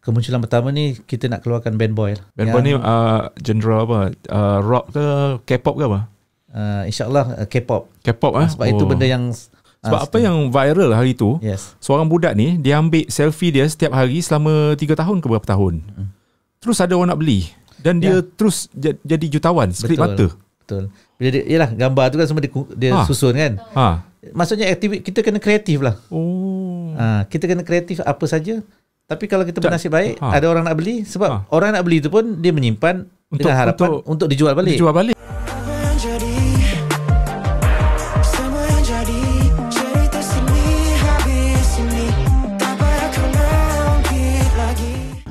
kemunculan pertama ni kita nak keluarkan Band Boy. Band Boy ni genre apa? Rock ke K-pop ke apa? InsyaAllah K-pop. K-pop sebab itu benda yang sebab apa yang viral hari tu, seorang budak ni dia ambil selfie dia setiap hari selama 3 tahun ke berapa tahun. Terus ada orang nak beli dan dia terus jadi jutawan sekelip mata. Betul. Bila dia, yalah, gambar tu kan semua dia susun kan. Maksudnya aktiviti kita kena kreatif lah. Kita kena kreatif apa saja. Tapi kalau kita bernasib baik, ada orang nak beli. Sebab orang nak beli tu pun dia menyimpan dengan harapan untuk dijual balik.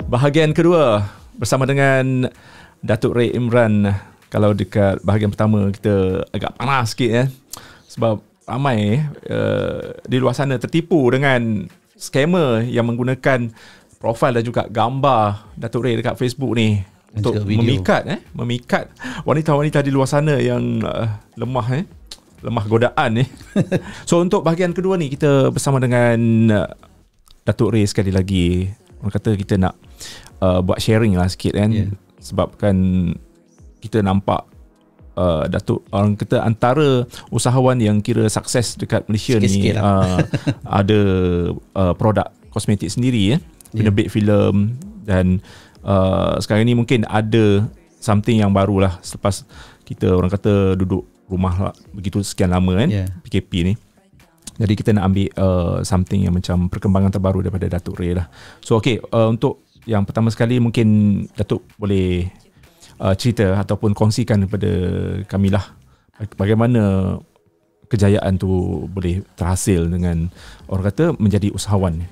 Bahagian kedua bersama dengan Datuk Ray Imran. Kalau dekat bahagian pertama kita agak panas sikit sebab ramai di luar sana tertipu dengan scammer yang menggunakan profil dan juga gambar Datuk Ray dekat Facebook ni untuk memikat wanita-wanita di luar sana yang lemah godaan ni. So untuk bahagian kedua ni kita bersama dengan Datuk Ray sekali lagi. Orang kata kita nak buat sharing lah sikit kan. Sebab kan kita nampak Datuk, orang kata antara usahawan yang kira sukses dekat Malaysia ni ada produk kosmetik sendiri penerbit filem dan sekarang ni mungkin ada something yang baru lah selepas kita orang kata duduk rumah lah, begitu sekian lama kan PKP ni. Jadi kita nak ambil something yang macam perkembangan terbaru daripada Datuk Ray lah. So untuk yang pertama sekali mungkin Datuk boleh cerita ataupun kongsikan kepada kami lah bagaimana kejayaan tu boleh terhasil dengan orang kata menjadi usahawan.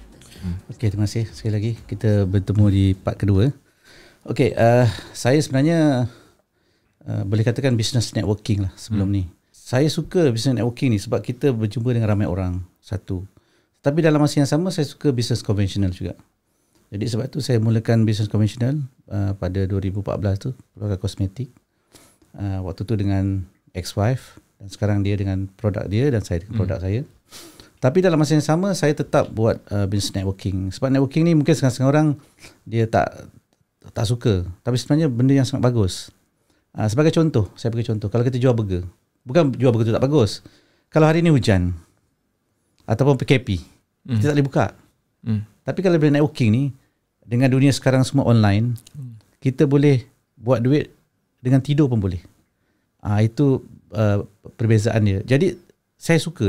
Okey, terima kasih sekali lagi kita bertemu di part kedua. Okey, saya sebenarnya boleh katakan business networking lah sebelum ni. Saya suka business networking ni sebab kita berjumpa dengan ramai orang, satu. Tapi dalam masa yang sama saya suka business konvensional juga. Jadi sebab tu saya mulakan business konvensional pada 2014 tu, keluarga kosmetik. Waktu tu dengan ex-wife dan sekarang dia dengan produk dia dan saya dengan produk saya. Tapi dalam masa yang sama saya tetap buat business networking. Sebab networking ni mungkin setengah-setengah orang dia tak suka. Tapi sebenarnya benda yang sangat bagus. Sebagai contoh, saya bagi contoh. Kalau kita jual burger, bukan jual burger tu tak bagus. Kalau hari ni hujan ataupun PKP, kita tak boleh buka. Tapi kalau bila networking ni, dengan dunia sekarang semua online, kita boleh buat duit dengan tidur pun boleh. Itu perbezaan dia. Jadi saya suka.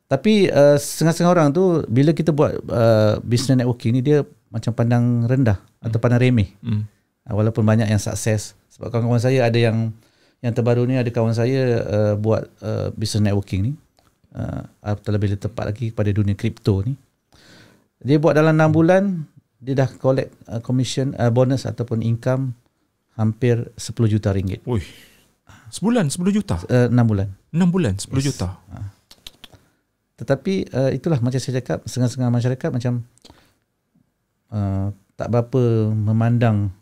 Tapi setengah-setengah orang tu bila kita buat business networking ni, dia macam pandang rendah atau pandang remeh. Walaupun banyak yang sukses. Sebab kawan-kawan saya ada yang terbaru ni, ada kawan saya buat business networking ni, terlebih tepat lagi pada dunia kripto ni. Dia buat dalam 6 bulan, dia dah collect commission, bonus ataupun income hampir 10 juta ringgit. Ui, sebulan 10 juta? 6 bulan. 6 bulan 10 juta. Tetapi itulah macam saya cakap, setengah-setengah masyarakat macam tak berapa memandang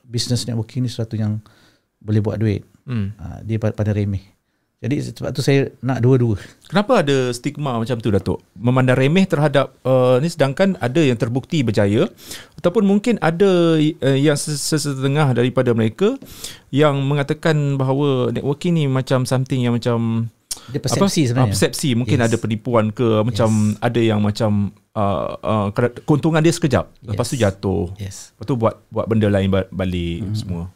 business networking ni sesuatu yang boleh buat duit. Dia pada remeh. Jadi sebab tu saya nak dua-dua. Kenapa ada stigma macam tu, Datuk? Memandang remeh terhadap ni, sedangkan ada yang terbukti berjaya, ataupun mungkin ada yang sesetengah daripada mereka yang mengatakan bahawa networking ni macam something yang macam dia persepsi sebenarnya. Persepsi, mungkin ada penipuan ke, macam ada yang macam keuntungan dia sekejap, lepas tu jatuh. Lepas tu buat benda lain balik semua.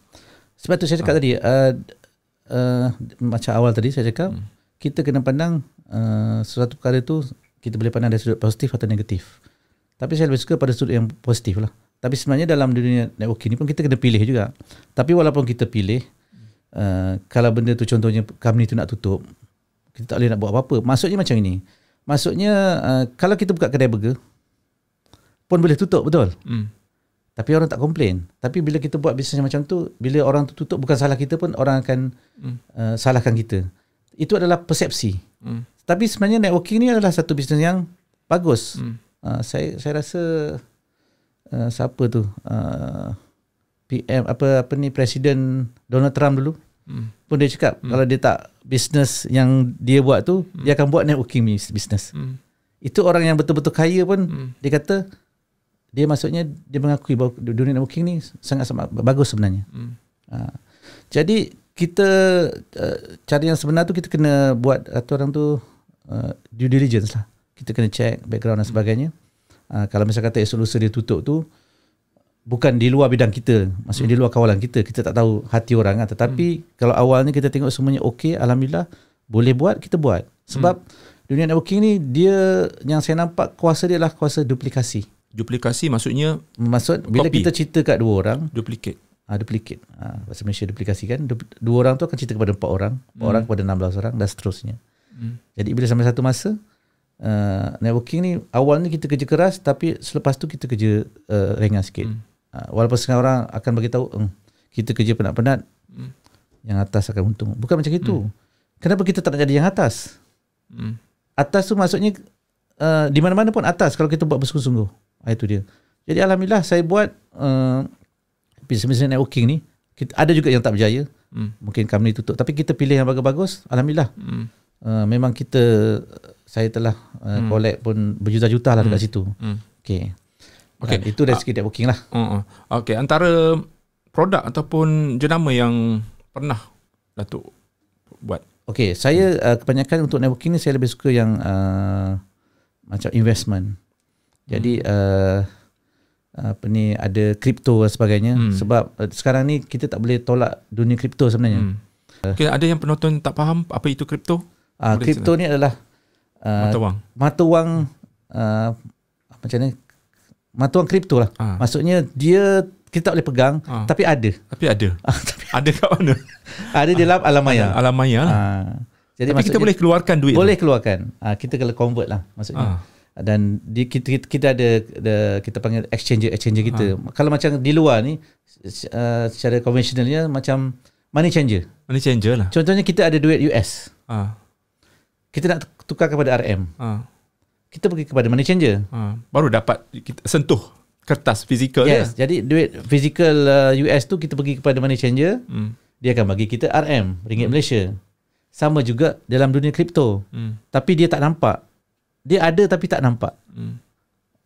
Sebab tu saya cakap tadi, macam awal tadi saya cakap, kita kena pandang sesuatu perkara tu, kita boleh pandang dari sudut positif atau negatif. Tapi saya lebih suka pada sudut yang positif lah. Tapi sebenarnya dalam dunia networking ni pun kita kena pilih juga. Tapi walaupun kita pilih, kalau benda tu contohnya company tu nak tutup, kita tak boleh nak buat apa-apa. Maksudnya macam ini. Maksudnya kalau kita buka kedai burger pun boleh tutup, betul? Tapi orang tak komplain. Tapi bila kita buat bisnes macam tu, bila orang tu tutup, bukan salah kita pun, orang akan salahkan kita. Itu adalah persepsi. Tapi sebenarnya networking ni adalah satu bisnes yang bagus. Saya rasa siapa tu, PM apa ni, Presiden Donald Trump dulu pun dia cakap kalau dia tak bisnes yang dia buat tu, dia akan buat networking bisnes. Itu orang yang betul-betul kaya pun dia kata dia maksudnya dia mengakui bahawa dunia networking ni sangat-sangat bagus sebenarnya. Jadi kita cara yang sebenar tu kita kena buat orang tu due diligence lah. Kita kena check background dan sebagainya. Kalau misalnya kata usaha dia tutup tu bukan di luar bidang kita, maksudnya di luar kawalan kita tak tahu hati orang kan. Tetapi kalau awalnya kita tengok semuanya okey, alhamdulillah boleh buat, kita buat. Sebab dunia networking ni dia yang saya nampak kuasa dia adalah kuasa duplikasi. Duplikasi maksudnya bila copy. kita cerita kat dua orang, Duplicate. Duplicate. Bahasa Malaysia duplikasi kan. Dua orang tu akan cerita kepada 4 orang, 4 orang kepada 16 orang dan seterusnya. Jadi bila sampai satu masa networking ni awalnya kita kerja keras, tapi selepas tu kita kerja ringan sikit. Walaupun setengah orang akan bagi tahu kita kerja penat-penat, yang atas akan untung. Bukan macam itu. Kenapa kita tak nak jadi yang atas? Atas tu maksudnya di mana-mana pun atas kalau kita buat bersungguh-sungguh. Itu dia. Jadi alhamdulillah saya buat bisnes networking ni. Ada juga yang tak berjaya. Mungkin company tutup, tapi kita pilih yang bagus-bagus. Alhamdulillah. Memang saya telah collect pun berjuta-juta lah dekat situ. Okay. Itu dari segi networking lah. Okay, antara produk ataupun jenama yang pernah Datuk buat? Okay, saya kebanyakan untuk networking ni saya lebih suka yang macam investment. Jadi ada kripto dan sebagainya. Sebab sekarang ni kita tak boleh tolak dunia kripto sebenarnya. Okay, ada yang penonton tak faham apa itu kripto? Kripto ni adalah mata wang macam ni, mata wang kripto lah. Maksudnya kita tak boleh pegang, tapi ada. Ada kat mana? Ada di dalam alam maya. Alam maya. Jadi tapi kita boleh keluarkan duit. Boleh keluarkan. Kita kalau convert lah maksudnya. Dan kita ada kita panggil exchanger kita. Kalau macam di luar ni secara konvensionalnya macam money changer lah. Contohnya kita ada duit US. Kita nak tukar kepada RM. Kita pergi kepada money changer. Baru dapat kita sentuh kertas fizikal. Yes, jadi duit fizikal US tu kita pergi kepada money changer. Dia akan bagi kita RM, ringgit Malaysia. Sama juga dalam dunia kripto. Tapi dia tak nampak. Dia ada tapi tak nampak.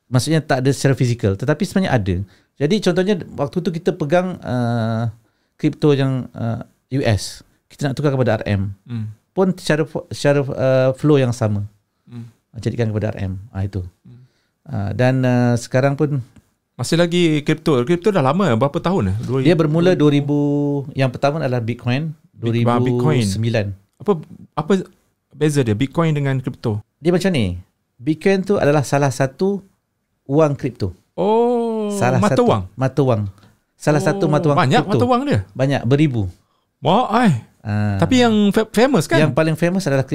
Maksudnya tak ada secara fizikal, tetapi sebenarnya ada. Jadi contohnya waktu tu kita pegang kripto yang US, kita nak tukar kepada RM. Pun secara flow yang sama. Jadikan kepada RM. Itu. Dan sekarang pun masih lagi kripto. Kripto dah lama, berapa tahun? Dia bermula 2000, yang pertama adalah Bitcoin 2009. Apa beza dia Bitcoin dengan kripto? Dia macam ni. Bitcoin tu adalah salah satu wang kripto. Mata wang. Salah satu mata wang banyak kripto. Mata wang dia? Banyak, beribu. Tapi yang famous kan? Yang paling famous adalah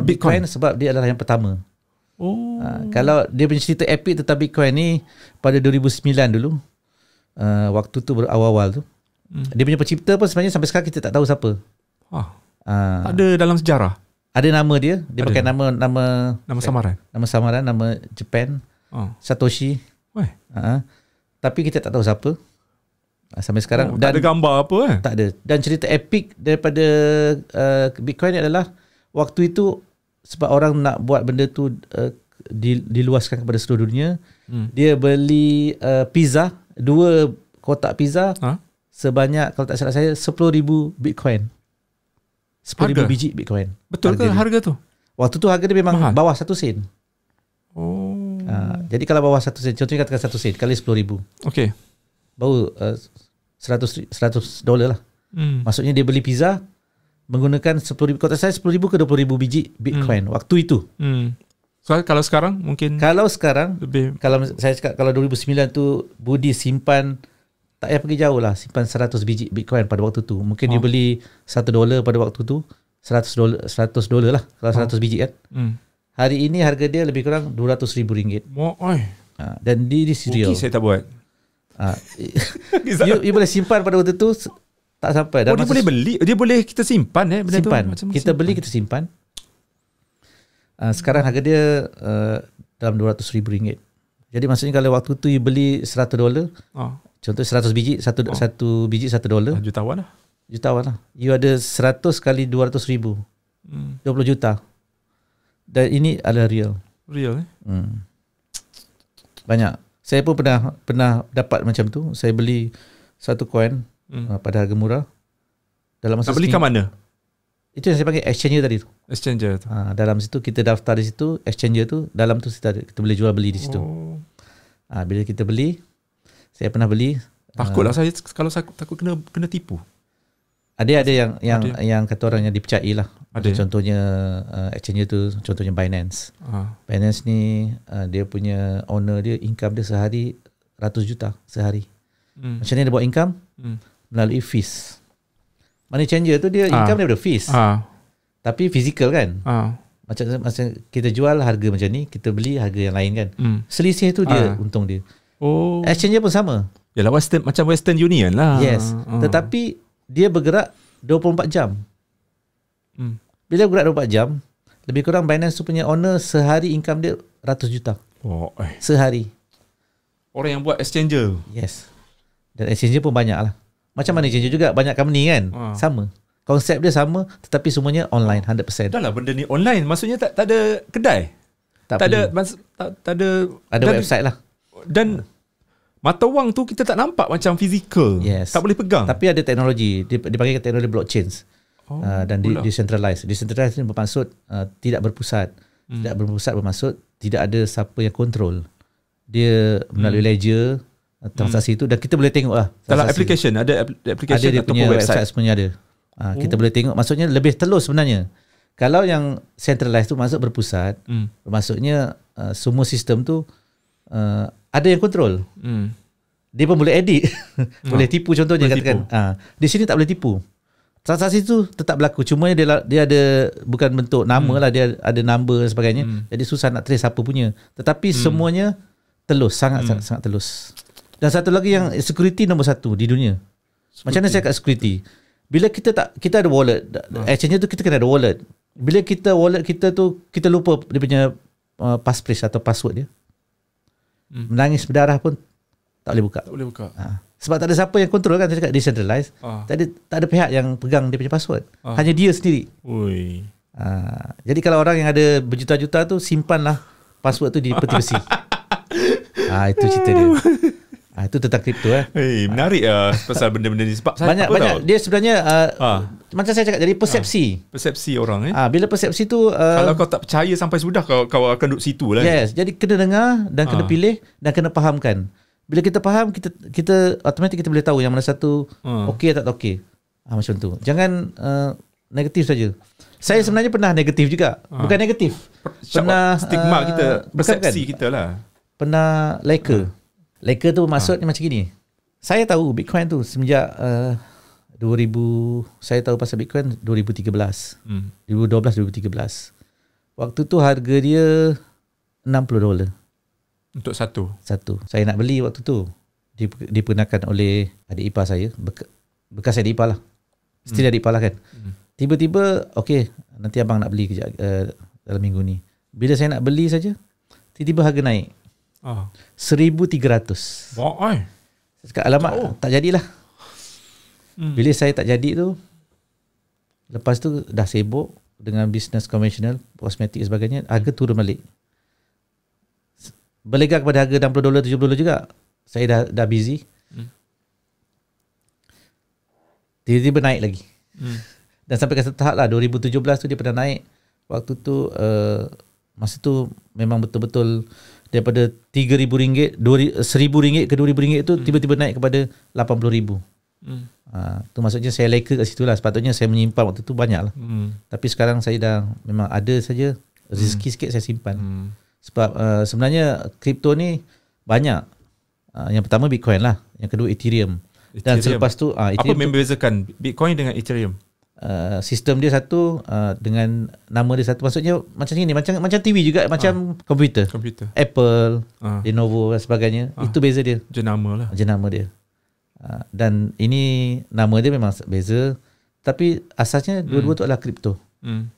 Bitcoin sebab dia adalah yang pertama. Kalau dia punya cerita epic tentang Bitcoin ni pada 2009 dulu. Waktu tu awal-awal tu. Dia punya pencipta pun sebenarnya sampai sekarang kita tak tahu siapa. Tak ada dalam sejarah. Ada nama dia pakai nama samaran. Nama samaran, nama Japan. Satoshi. Tapi kita tak tahu siapa. Sampai sekarang tak ada gambar apa Tak ada. Dan cerita epic daripada Bitcoin adalah waktu itu sebab orang nak buat benda tu diluaskan kepada seluruh dunia. Dia beli pizza, 2 kotak pizza sebanyak, kalau tak salah saya, 10,000 Bitcoin. 10,000 biji Bitcoin. Betul ke harga tu? Waktu tu harga dia memang mahal. Bawah 1 sen. Jadi kalau bawah 1 sen, contohnya katakan 1 sen kali 10,000. Okey. Baru $100 lah. Maksudnya dia beli pizza menggunakan 10,000, kota saya 10,000 ke 20,000 biji Bitcoin waktu itu. So, kalau sekarang mungkin lebih. Kalau saya cakap kalau 2009 tu Budi simpan, tak payah pergi jauh lah, simpan 100 biji Bitcoin pada waktu tu. Mungkin dia beli $1 pada waktu tu, $100 lah kalau 100 biji kan. Hari ini harga dia lebih kurang RM200,000. Dan di serial. Saya tak buat. You boleh simpan pada waktu tu tak sampai. Dia boleh beli, dia boleh kita simpan simpan. Kita beli, kita simpan. Sekarang harga dia dalam RM200,000. Jadi maksudnya kalau waktu tu you beli $100, contoh 100 biji, satu biji $1. Jutawan lah. You ada 100 kali 200,000. 20 juta. Dan ini adalah real. Banyak. Saya pun pernah dapat macam tu. Saya beli satu coin pada harga murah. Dalam masa nak beli kat mana? Itu yang saya panggil exchanger tadi tu. Exchanger tu. Dalam situ kita daftar di situ, exchanger tu, dalam tu kita boleh jual beli di situ. Bila kita beli, saya pernah beli. Takutlah saya kalau saya takut kena tipu. Ada yang kata orang yang dipercayai lah. Ada. Contohnya exchanger tu, contohnya Binance. Binance ni dia punya owner dia, income dia sehari ratus juta sehari. Macam ni dia buat income? Melalui fees. Money changer tu dia income daripada fees. Tapi physical kan. Macam kita jual harga macam ni, kita beli harga yang lain kan. Selisih tu dia untung dia. Exchanger pun sama. Yalah macam Western Union lah. Yes. Tetapi dia bergerak 24 jam. Bila bergerak 24 jam, lebih kurang Binance tu punya owner sehari income dia 100 juta. Sehari. Orang yang buat exchanger. Yes. Dan exchanger pun banyak lah. Macam mana exchanger juga, banyak company kan. Sama. Konsep dia sama, tetapi semuanya online 100%. Dah lah benda ni online. Maksudnya tak ada kedai. Tak ada website lah. Dan mata wang tu kita tak nampak macam fizikal. Yes. Tak boleh pegang. Tapi ada teknologi. Dipanggil teknologi blockchain. Dan decentralized. Decentralized ni bermaksud tidak berpusat. Tidak berpusat bermaksud tidak ada siapa yang kontrol. Dia melalui ledger transaksi itu, dan kita boleh tengok lah. Dalam application, ada application ada dia punya website sebenarnya ada. Kita boleh tengok. Maksudnya lebih telus sebenarnya. Kalau yang centralized tu maksud berpusat, maksudnya semua sistem tu ada yang kontrol. Dia pun boleh edit. Boleh tipu contohnya boleh katakan. Di sini tak boleh tipu. Transaksi tu tetap berlaku. Cuma dia ada bukan bentuk nama lah, dia ada number dan sebagainya. Jadi susah nak trace apa punya. Tetapi semuanya telus, sangat telus. Dan satu lagi yang security nombor satu di dunia. Macam mana saya kat security? Bila kita ada wallet, exchange tu kita kena ada wallet. Bila wallet kita tu kita lupa dia punya passphrase atau password dia. Menangis berdarah pun tak boleh buka. Tak boleh buka. Sebab tak ada siapa yang kontrol kan, saya cakap decentralized. Tak ada pihak yang pegang dia punya password. Hanya dia sendiri. Jadi kalau orang yang ada berjuta-juta tu, simpanlah password tu di peti besi. Itu cerita dia. Itu tentang kripto. Menarik pasal benda-benda ni. Sebab banyak dia sebenarnya macam saya cakap, jadi persepsi. Persepsi orang. Bila persepsi tu kalau kau tak percaya sampai sudah, kau akan duduk situ lah. Yes. Jadi kena dengar dan kena pilih dan kena fahamkan. Bila kita faham, kita automatik kita boleh tahu yang mana satu okey atau tak okey. Macam tu. Jangan negatif saja. Saya sebenarnya pernah negatif juga. Bukan negatif. Pernah stigma kita, persepsi kita lah. Pernah leka. Leka tu maksudnya macam gini. Saya tahu Bitcoin tu semenjak 2000, saya tahu pasal Bitcoin 2013. 2012-2013. Waktu tu harga dia $60. Untuk satu. Saya nak beli waktu tu. Diperkenalkan oleh adik ipar saya. Bekas adik ipar lah. Still adik ipar lah kan. Tiba-tiba, okey, nanti abang nak beli kejap dalam minggu ni. Bila saya nak beli saja, tiba-tiba harga naik. 1,300. Saya cakap, alamak, tak jadilah. Bila saya tak jadi tu, lepas tu dah sibuk dengan bisnes konvensional, kosmetik dan sebagainya, harga turun balik. Berlegar kepada harga $60, $70 juga. Saya dah busy. Tiba-tiba naik lagi. Dan sampai ke satu tahap lah, 2017 tu dia pernah naik. Waktu tu masa tu memang betul-betul daripada RM3,000, RM1,000 ke RM2,000 tu tiba-tiba naik kepada RM80,000. Tu maksudnya saya leka kat situ lah. Sepatutnya saya menyimpan waktu tu banyak lah. Tapi sekarang saya dah memang ada saja rezeki sikit saya simpan. Sebab sebenarnya kripto ni banyak. Yang pertama Bitcoin lah, yang kedua Ethereum. Dan selepas tu apa membezakan Bitcoin dengan Ethereum? Sistem dia satu, dengan nama dia satu. Maksudnya macam ni, macam TV juga, macam komputer. Apple, Lenovo dan sebagainya. Itu beza dia. Jenama dia. Dan ini nama dia memang beza, tapi asasnya dua-dua tu adalah kripto.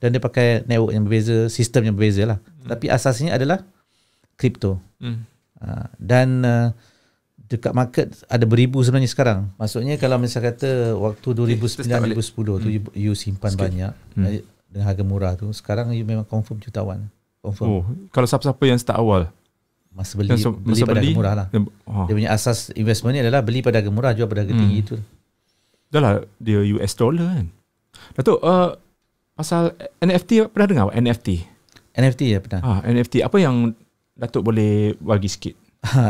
Dan dia pakai network yang berbeza, sistem yang berbeza lah. Tapi asasnya adalah kripto. Dan dekat market ada beribu sebenarnya sekarang. Maksudnya kalau misalnya kata waktu 2009-2010 tu you simpan banyak dengan harga murah tu, sekarang you memang confirm jutawan. Confirm. Kalau siapa-siapa yang start awal, masa beli pada harga murah lah. Dia punya asas investment ni adalah beli pada harga murah, jual pada harga tinggi itu. Dah lah, dia US dollar kan. Datuk, pasal NFT pernah dengar NFT? NFT ya pernah. NFT apa yang Datuk boleh bagi sikit?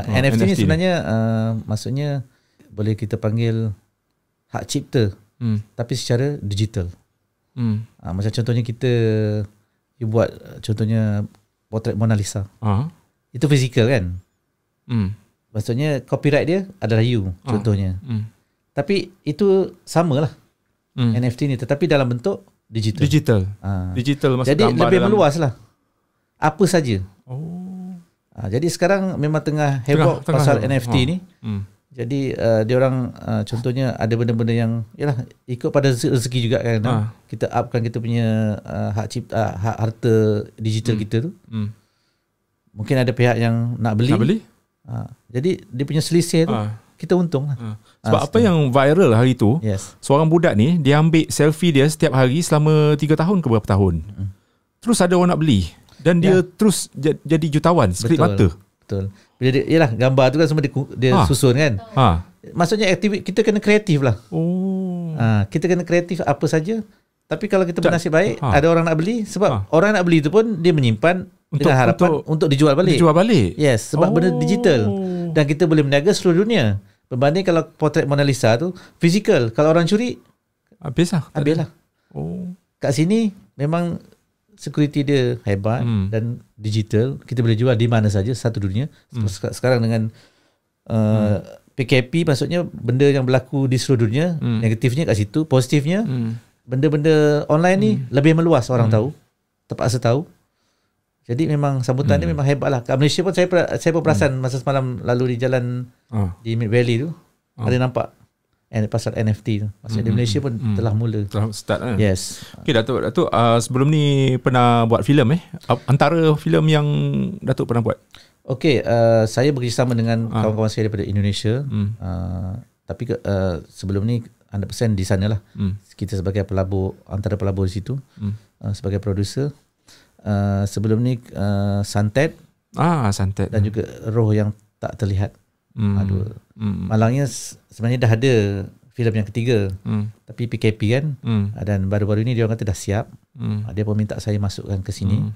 NFT ni sebenarnya maksudnya boleh kita panggil hak cipta, tapi secara digital. Macam contohnya you buat contohnya potret Mona Lisa. Itu fizikal kan? Maksudnya copyright dia adalah you contohnya. Tapi itu samalah NFT ni, tetapi dalam bentuk digital. Digital maksud jadi lebih meluas lah. Apa saja. Jadi sekarang memang tengah heboh pasal NFT ni. Jadi dia orang contohnya ada benda-benda yang yalah ikut pada rezeki juga kan. Kita upkan kita punya hak cipta, hak harta digital kita tu. Mungkin ada pihak yang nak beli. Jadi dia punya selisih tu kita untung lah. Sebab apa yang viral hari tu, seorang budak ni dia ambil selfie dia setiap hari selama 3 tahun ke berapa tahun. Terus ada orang nak beli dan dia terus jadi jutawan sekelip mata. Betul. Bila dia, yalah gambar tu kan semua dia susun kan. Maksudnya kita kena kreatif lah. Kita kena kreatif apa saja. Tapi kalau kita bernasib baik, ada orang nak beli, sebab orang nak beli tu pun dia menyimpan dengan harapan untuk dijual balik. Yes, sebab benda digital. Dan kita boleh meniaga seluruh dunia. Berbanding kalau potret Mona Lisa tu fizikal, kalau orang curi habis lah. Kat sini memang security dia hebat dan digital, kita boleh jual di mana saja satu dunia. Sekarang dengan PKP, maksudnya benda yang berlaku di seluruh dunia, negatifnya kat situ, positifnya benda-benda online ni lebih meluas, orang tahu, terpaksa tahu. Jadi memang sambutan ni memang hebat lah. Kat Malaysia pun saya pun perasan masa semalam lalu di jalan di Mid Valley tu, ada nampak pasal NFT tu. Maksudnya di Malaysia pun telah start kan? Yes. Okay, Datuk sebelum ni pernah buat filem antara filem yang Datuk pernah buat? Okay, saya bekerjasama dengan kawan-kawan saya daripada Indonesia. Tapi sebelum ni 100% di sana lah. Kita sebagai pelabur, antara pelabur di situ, sebagai producer. Sebelum ni Santet. Santet. Dan juga Roh yang Tak Terlihat. Malangnya sebenarnya dah ada filem yang ketiga, tapi PKP kan, dan baru-baru ni dia orang kata dah siap. Dia pun minta saya masukkan ke sini,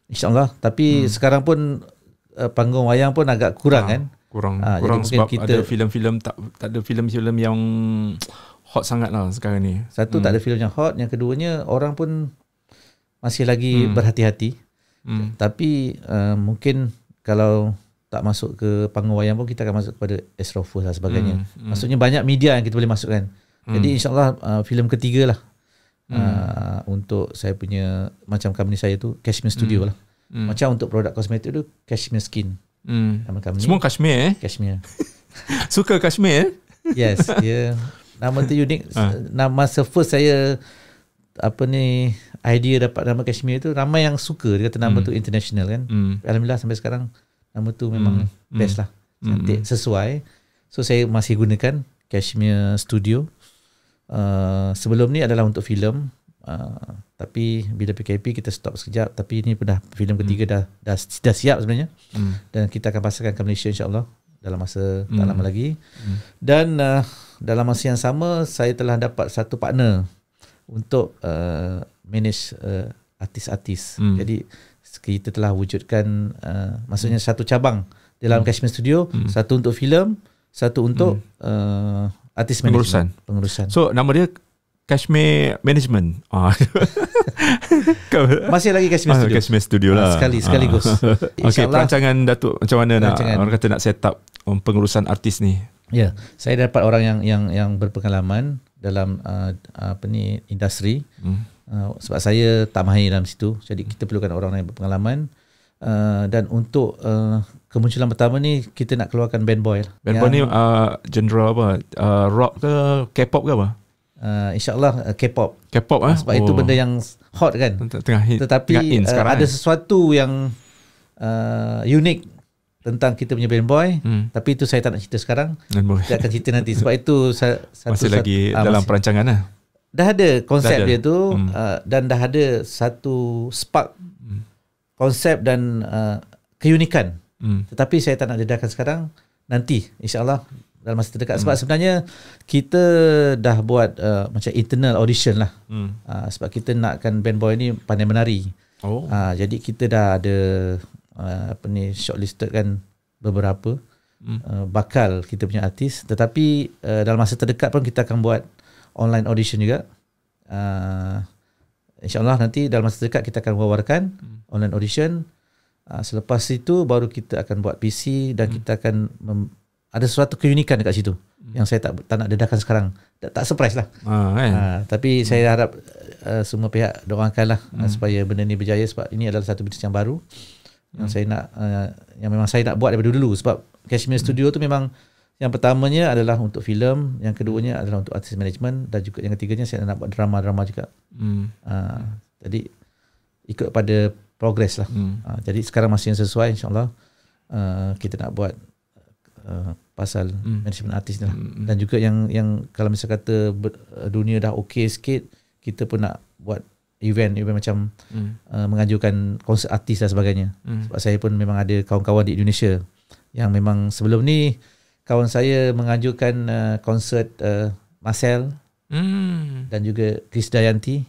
InsyaAllah. Tapi sekarang pun panggung wayang pun agak kurang kan. Kurang sebab kita ada filem-filem tak ada filem-filem yang hot sangat lah sekarang ni. Satu, tak ada filem yang hot. Yang keduanya, orang pun masih lagi berhati-hati. Tapi mungkin kalau tak masuk ke panggung wayang pun kita akan masuk kepada Astrofos dan sebagainya. Maksudnya banyak media yang kita boleh masukkan. Jadi insyaAllah filem ketiga lah untuk saya punya, macam company saya tu Cashmere Studio lah. Macam untuk produk kosmetik tu Cashmere Skin. Nama company semua Cashmere Cashmere. Suka Cashmere? Yes, dia nama tu unik. Masa first saya idea dapat nama Cashmere tu, ramai yang suka. Dia kata nama tu international kan. Alhamdulillah sampai sekarang nama tu memang best lah, cantik, sesuai. So saya masih gunakan Cashmere Studio. Sebelum ni adalah untuk filem, tapi bila PKP kita stop sekejap. Tapi ni pun dah filem ketiga dah siap sebenarnya. Dan kita akan pasarkan ke Malaysia insyaAllah dalam masa tak lama lagi. Dan dalam masa yang sama saya telah dapat satu partner untuk manage artis-artis. Jadi kita telah wujudkan maksudnya satu cabang dalam Cashmere Studio, satu untuk filem, satu untuk artis pengurusan. So nama dia Cashmere Management. Masih lagi Cashmere Studio lah. Sekaligus. Okay, perancangan Datuk macam mana orang kata nak set up pengurusan artis ni? Ya, saya dapat orang yang berpengalaman dalam industri. Sebab saya tak mahir dalam situ, jadi kita perlukan orang yang berpengalaman. Dan untuk kemunculan pertama ni kita nak keluarkan band boy. Band boy ni genre apa? Rock ke K-pop ke apa? InsyaAllah K-pop. Sebab itu benda yang hot kan. Tengah hit. Tetapi ada sesuatu yang unik tentang kita punya band boy. Tapi itu saya tak nak cerita sekarang. Kita akan cerita nanti. Sebab itu masih lagi dalam perancangan lah. Dah ada konsep dia tu, dan dah ada satu spark konsep dan keunikan Tetapi saya tak nak dedahkan sekarang, nanti insyaAllah dalam masa terdekat. Sebab sebenarnya kita dah buat macam internal audition lah. Sebab kita nakkan Band Boy ni pandai menari. Jadi kita dah ada shortlisted kan beberapa bakal kita punya artis. Tetapi dalam masa terdekat pun kita akan buat online audition juga. InsyaAllah nanti dalam masa terdekat kita akan wawarkan online audition. Selepas itu baru kita akan buat PC dan kita akan ada suatu keunikan dekat situ yang saya tak nak dedahkan sekarang. Tak surprise lah. Tapi saya harap semua pihak doakanlah supaya benda ni berjaya, sebab ini adalah satu bisnes yang baru yang saya nak yang memang saya nak buat daripada dulu. Sebab Cashmere Studio tu memang yang pertamanya adalah untuk filem, yang keduanya adalah untuk artist management, dan juga yang ketiganya saya nak buat drama-drama juga. Jadi ikut pada progress lah. Jadi sekarang masih yang sesuai, insyaAllah kita nak buat pasal management artis ni lah. Dan juga yang kalau misalnya kata dunia dah okey sikit, kita pun nak buat event macam mengajukan konsert artis dan sebagainya. Sebab saya pun memang ada kawan-kawan di Indonesia yang memang sebelum ni kawan saya mengajukan konsert Marcel dan juga Chris Dayanti.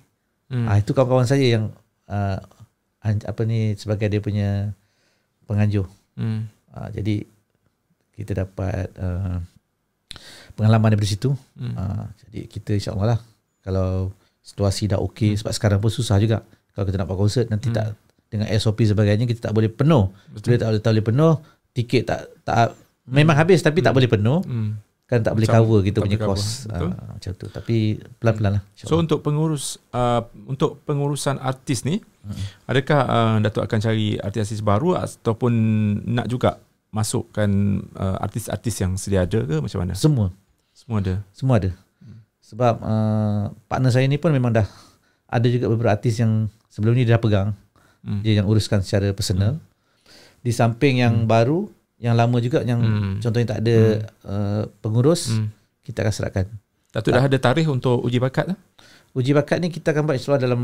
Itu kawan-kawan saya yang sebagai dia punya pengajuh. Jadi kita dapat pengalaman daripada situ. Jadi kita insyaAllah lah, kalau situasi dah okey, sebab sekarang pun susah juga kalau kita nak buat konsert nanti tak dengan SOP sebagainya, kita tak boleh penuh. Bila tak boleh penuh, tiket tak memang habis tapi tak boleh penuh. Kan tak boleh cover kita punya kos. Macam tu. Tapi pelan-pelan lah. So untuk pengurusan artis ni, adakah Datuk akan cari artis-artis baru ataupun nak juga masukkan artis-artis yang sedia ada ke, macam mana? Semua ada. Sebab partner saya ni pun memang dah ada juga beberapa artis yang sebelum ni dia dah pegang. Dia yang uruskan secara personal. Di samping yang baru, yang lama juga, yang contohnya tak ada pengurus, kita akan serahkan. Datuk dah ada tarikh untuk uji bakat lah? Uji bakat ni kita akan buat insyaAllah dalam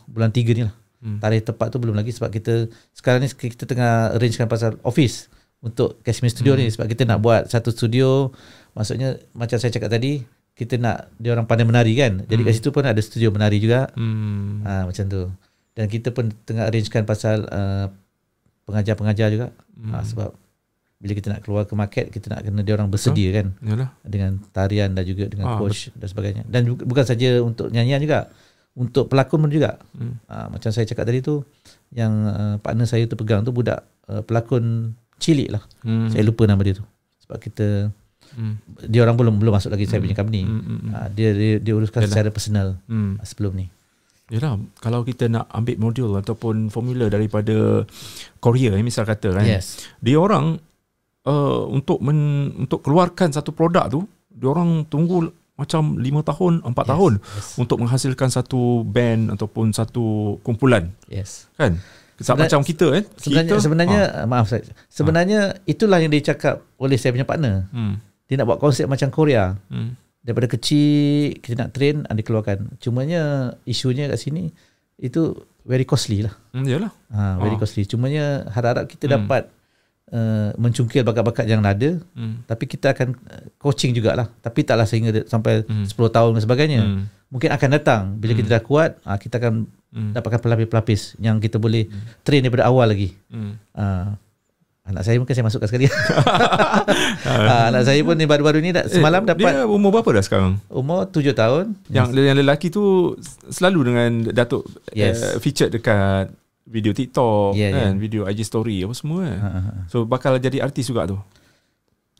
bulan 3 ni lah. Tarikh tepat tu belum lagi, sebab kita sekarang ni kita tengah arrangekan pasal office untuk Cashmere Studio ni. Sebab kita nak buat satu studio, maksudnya macam saya cakap tadi, kita nak dia orang pandai menari kan. Jadi kat situ pun ada studio menari juga. Macam tu. Dan kita pun tengah arrangekan pasal pengajar-pengajar juga. Sebab bila kita nak keluar ke market, kita nak kena dia orang bersedia kan. Yalah. Dengan tarian dan juga dengan coach dan sebagainya. Dan bukan saja untuk nyanyian juga, untuk pelakon pun juga. Macam saya cakap tadi tu, yang partner saya tu pegang tu budak pelakon cilik lah. Saya lupa nama dia tu. Sebab kita dia orang belum masuk lagi saya punya company. Dia uruskan secara personal sebelum ni. Yalah, kalau kita nak ambil modul ataupun formula daripada Korea, misal kata kan, dia orang untuk keluarkan satu produk tu, dia orang tunggu macam 5 tahun, 4 tahun untuk menghasilkan satu band ataupun satu kumpulan. Kan? Macam kita kan. Sebenarnya itulah yang dicakap oleh saya punya partner. Dia nak buat konsep macam Korea. Daripada kecil kita nak train, dikeluarkan. Cumanya isunya kat sini itu very costly lah. Yalah. Very costly. Cumanya harap-harap kita dapat mencungkil bakat-bakat yang ada. Tapi kita akan coaching jugalah. Tapi taklah sehingga sampai 10 tahun dan sebagainya. Mungkin akan datang bila kita dah kuat, kita akan dapatkan pelapis-pelapis yang kita boleh train daripada awal lagi. Anak saya mungkin saya masukkan sekali. Anak saya pun ni baru-baru ni semalam dapat. Dia umur berapa dah sekarang? Umur 7 tahun. Yang lelaki tu selalu dengan Datuk featured dekat video TikTok kan, video IG story apa semua kan. So bakal jadi artis juga tu.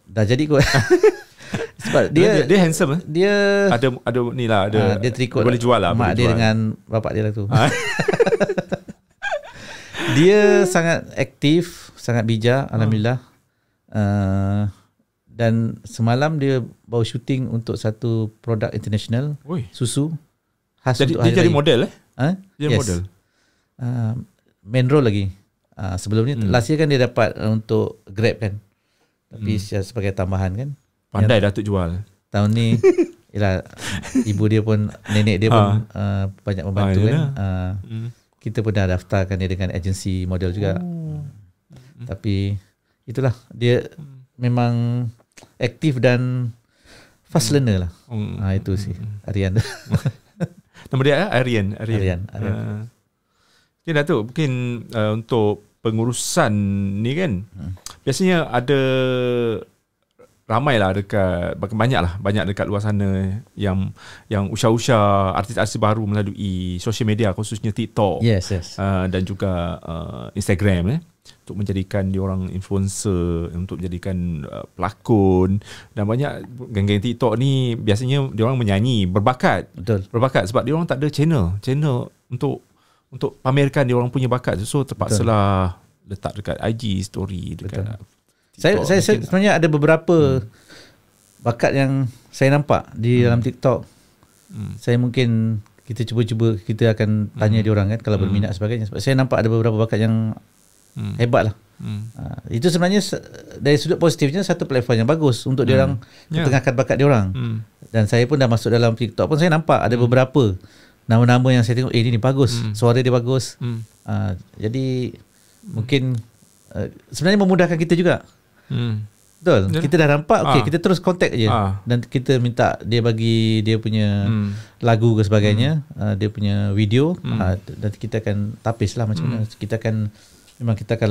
Dah jadi kot. Sebab dia handsome. Dia ada ni lah, ada dia terikut boleh jual lah, mak dia dengan bapak dia lah tu. Dia sangat aktif, sangat bijak, alhamdulillah. Dan semalam dia bawa syuting untuk satu produk international. Susu khas untuk hari raya. Dia jadi model Jadi model. Main role lagi. Sebelum ni last year kan dia dapat untuk Grab kan. Tapi sebagai tambahan kan. Pandai Datuk jual. Tahun ni ialah ibu dia pun, nenek dia pun banyak membantu kan. Kita pun dah daftarkan dia dengan agensi model juga. Tapi itulah dia memang aktif dan fast learner lah. Itu sih Aryan. Nama dia Aryan. Okay, Datuk, mungkin untuk pengurusan ni kan, biasanya ada ramai lah banyak dekat luar sana yang usah-usah artis-artis baru melalui social media, khususnya TikTok. Yes. Dan juga Instagram untuk menjadikan diorang influencer, untuk menjadikan pelakon, dan banyak geng-geng TikTok ni biasanya diorang menyanyi, berbakat. Betul. Berbakat sebab diorang tak ada channel untuk pamerkan diorang punya bakat. So terpaksalah letak dekat IG story, dekat TikTok. Saya sebenarnya ada beberapa bakat yang saya nampak di dalam TikTok. Saya mungkin kita cuba-cuba, kita akan tanya diorang kan kalau berminat sebagainya. Sebab saya nampak ada beberapa bakat yang hebat lah. Itu sebenarnya dari sudut positifnya satu platform yang bagus untuk diorang ketengahkan bakat diorang. Dan saya pun dah masuk dalam TikTok pun saya nampak ada beberapa nama-nama yang saya tengok ini bagus, suara dia bagus. Jadi mungkin sebenarnya memudahkan kita juga. Betul. Kita dah nampak, kita terus contact je. Dan kita minta dia bagi dia punya lagu ke sebagainya, dia punya video, dan kita akan tapis lah macam mana. Kita akan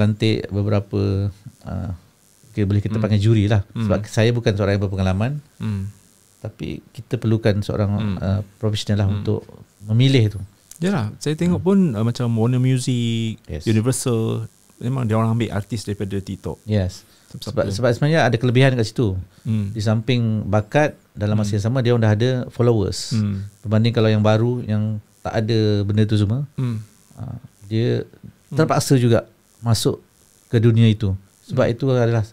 lantik beberapa, boleh kita panggil juri lah. Sebab saya bukan seorang yang berpengalaman, tapi kita perlukan seorang profesional lah untuk memilih tu. Yalah, saya tengok pun macam Warner Music, Universal, memang dia orang ambil artis daripada TikTok. Yes. Sebab sebenarnya ada kelebihan kat situ. Di samping bakat, dalam masa yang sama dia orang dah ada followers. Berbanding kalau yang baru yang tak ada benda tu semua, dia terpaksa juga masuk ke dunia itu. Sebab itu adalah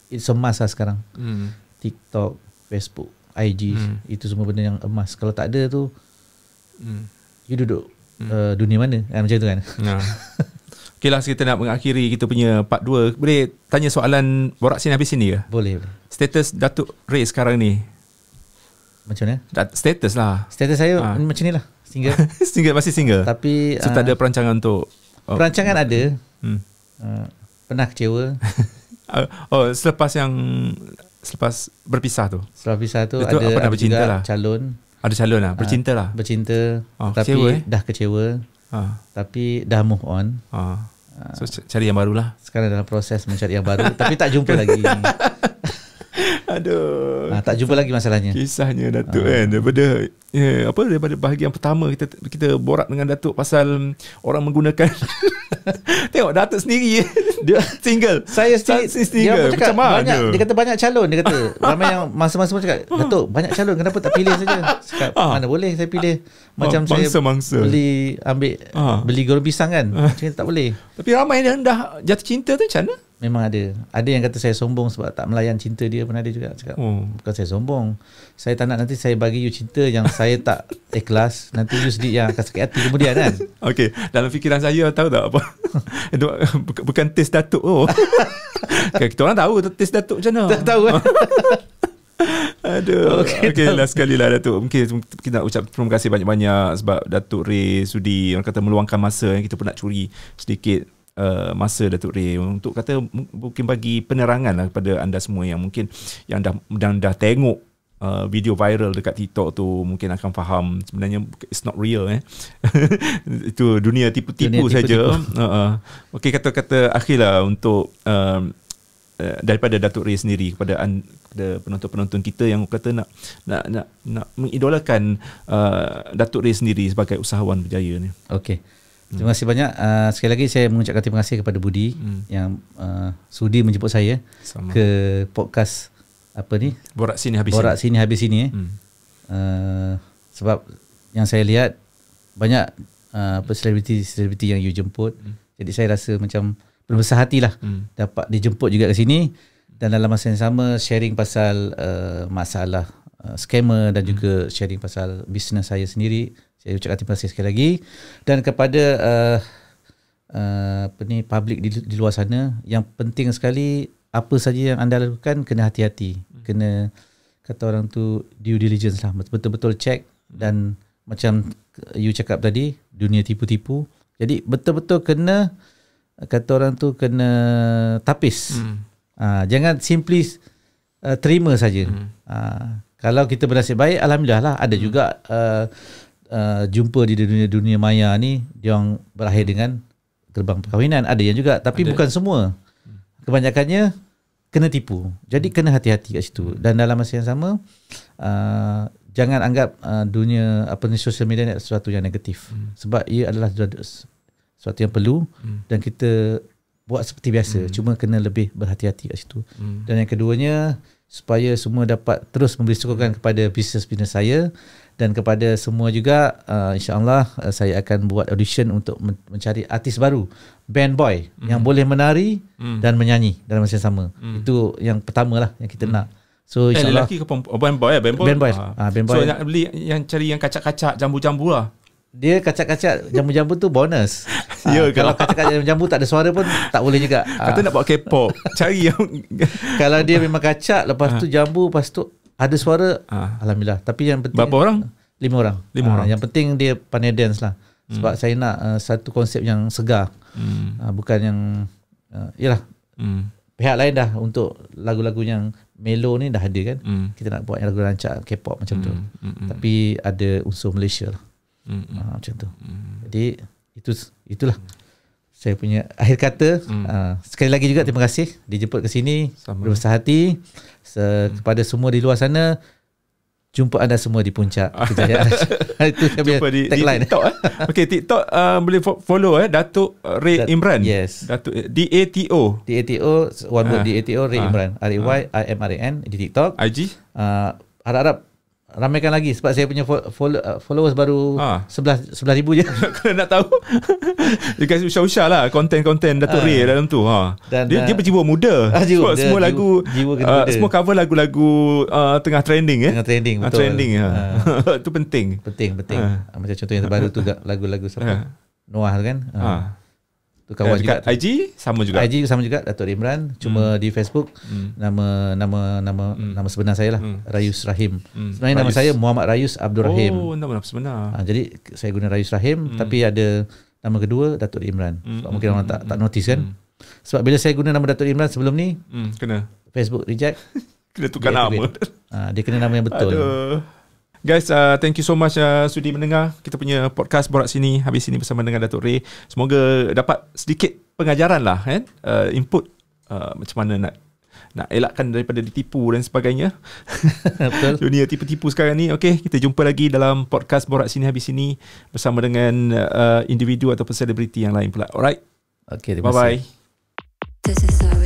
it's a must lah sekarang. TikTok, Facebook, IG, itu semua benda yang emas. Kalau tak ada tu, you duduk dunia mana? Macam tu kan. Okay lah, kita nak mengakhiri kita punya part 2. Boleh tanya soalan borak sini habis sini ke? Boleh. Status Datuk Ray sekarang ni macam mana? Status lah. Status saya macam ni lah, single. Masih single. Tapi so tak ada perancangan untuk perancangan ada. Pernah kecewa. Selepas berpisah tu. Setelah pisah tu itu ada bercinta juga lah. Ada calon lah. Bercinta lah. Bercinta. Tapi kecewa, dah kecewa. Tapi dah move on. So cari yang baru lah. Sekarang dalam proses mencari yang baru. Tapi tak jumpa lagi. Aduh. Tak jumpa lagi masalahnya. Kisahnya Datuk kan. Daripada bahagian pertama kita borak dengan Datuk pasal orang menggunakan tengok Datuk sendiri dia single. Saya single. Dia cakap banyak, dia kata banyak calon. Dia kata ramai yang masa-masa pun cakap, Datuk banyak calon, kenapa tak pilih saja? Cakap mana boleh saya pilih. Macam mangsa. beli goreng pisang kan. Macam tak boleh. Tapi ramai yang dah jatuh cinta tu macam mana? Memang ada yang kata saya sombong sebab tak melayan cinta dia, pun ada juga cakap. Bukan saya sombong, saya tak nak nanti saya bagi you cinta yang saya tak ikhlas, nanti you sendiri yang akan sakit hati kemudian kan. Okey, dalam fikiran saya tahu tak apa bukan taste Datuk kita orang tahu taste Datuk macam mana. Tak tahu kan. Aduh. Okey, last sekali lah Datuk, mungkin kita nak ucap terima kasih banyak-banyak sebab Datuk Ray sudi orang kata meluangkan masa. Kita pun nak curi sedikit masa Datuk Ray untuk kata mungkin bagi penerangan lah kepada anda semua yang mungkin yang dah tengok video viral dekat TikTok tu, mungkin akan faham sebenarnya it's not real itu dunia tipu-tipu saja. Okey, kata-kata akhir lah untuk daripada Datuk Ray sendiri kepada penonton-penonton kita yang kata nak mengidolakan Datuk Ray sendiri sebagai usahawan berjaya ni. Okey. Terima kasih banyak. Sekali lagi saya mengucapkan terima kasih kepada Budi yang sudi menjemput saya ke podcast Borak Sini Habis Sini. Sebab yang saya lihat banyak selebriti yang you jemput. Jadi saya rasa macam berbesar hatilah dapat dijemput juga ke sini, dan dalam masa yang sama sharing pasal masalah scammer dan juga sharing pasal bisnes saya sendiri. Saya ucapkan terima kasih sekali lagi. Dan kepada public di luar sana, yang penting sekali apa saja yang anda lakukan kena hati-hati. Kena, kata orang tu, due diligence lah. Betul-betul check. Dan macam you cakap tadi, dunia tipu-tipu. Jadi betul-betul kena kata orang tu kena tapis. Jangan simply terima saja. Kalau kita bernasib baik, alhamdulillah lah. Ada juga jumpa di dunia maya ni, dia orang berakhir dengan gerbang perkahwinan. Ada yang juga, tapi bukan semua. Kebanyakannya kena tipu. Jadi kena hati-hati kat situ. Dan dalam masa yang sama, jangan anggap dunia social media ni sesuatu yang negatif. Sebab ia adalah sesuatu yang perlu dan kita buat seperti biasa. Cuma kena lebih berhati-hati kat situ. Dan yang keduanya, supaya semua dapat terus memberi sokongan kepada bisnes-bisnes saya, dan kepada semua juga, insyaAllah saya akan buat audition untuk mencari artis baru, band boy yang boleh menari dan menyanyi dalam masa yang sama. Itu yang pertama lah yang kita nak. So insyaAllah lelaki ke band boy? Band boy. Band boy. So nak beli yang cari yang kacak-kacak, jambu-jambu lah. Dia kacak-kacak jambu-jambu tu bonus. Ya, kalau kacak-kacak jambu tak ada suara pun tak boleh juga. Kata nak buat K-pop, cari yang kalau dia memang kacak, lepas tu jambu, lepas tu ada suara, alhamdulillah. Tapi yang penting, berapa orang? 5 orang. 5 orang. Yang penting dia pandai dance lah. Sebab saya nak satu konsep yang segar. Bukan yang yalah. Pihak lain dah untuk lagu-lagu yang melo ni dah ada kan. Kita nak buat yang lagu rancak K-pop macam tu. Tapi ada unsur Malaysia lah. Macam tu. Jadi itulah saya punya akhir kata. Sekali lagi juga terima kasih dijemput ke sini. Berbesar hati. Kepada semua di luar sana, jumpa anda semua di puncak kejayaan. Itu jumpa di TikTok. Okey, TikTok boleh follow Datuk Ray Imran. Yes. Datuk DATO. One word DATO Ray Imran. RAYIMRAN di TikTok. IG? Harap-harap ramaikan lagi sebab saya punya followers baru 11,000 je. Kalau nak tahu, dia kasi usah-usah lah konten-konten Datuk Ray dalam tu. Dan dia berjiwa muda. Semua lagu, semua cover lagu-lagu tengah trending. Tengah trending, betul. Trending. Itu penting. Penting. Macam contoh yang terbaru tu, lagu-lagu siapa? Noah kan. Tu kawan juga. IG sama juga Datuk Imran. Cuma di Facebook nama sebenar saya lah, Rayus Rahim. Sebenarnya nama saya Muhammad Rayus Abdul Rahim. Oh, nama sebenar. Jadi saya guna Rayus Rahim, tapi ada nama kedua Datuk Imran. Sebab mungkin orang tak notice kan. Sebab bila saya guna nama Datuk Imran sebelum ni, kena Facebook reject. Kena tukar nama. Dia kena nama yang betul. Guys, thank you so much sudi mendengar kita punya podcast Borak Sini habis sini bersama dengan Datuk Ray. Semoga dapat sedikit pengajaran lah kan, input macam mana nak elakkan daripada ditipu dan sebagainya. Betul. Dunia tipu-tipu sekarang ni. Okay, kita jumpa lagi dalam podcast Borak Sini habis sini bersama dengan individu ataupun selebriti yang lain pula. Alright. Okay, terima kasih. Bye-bye.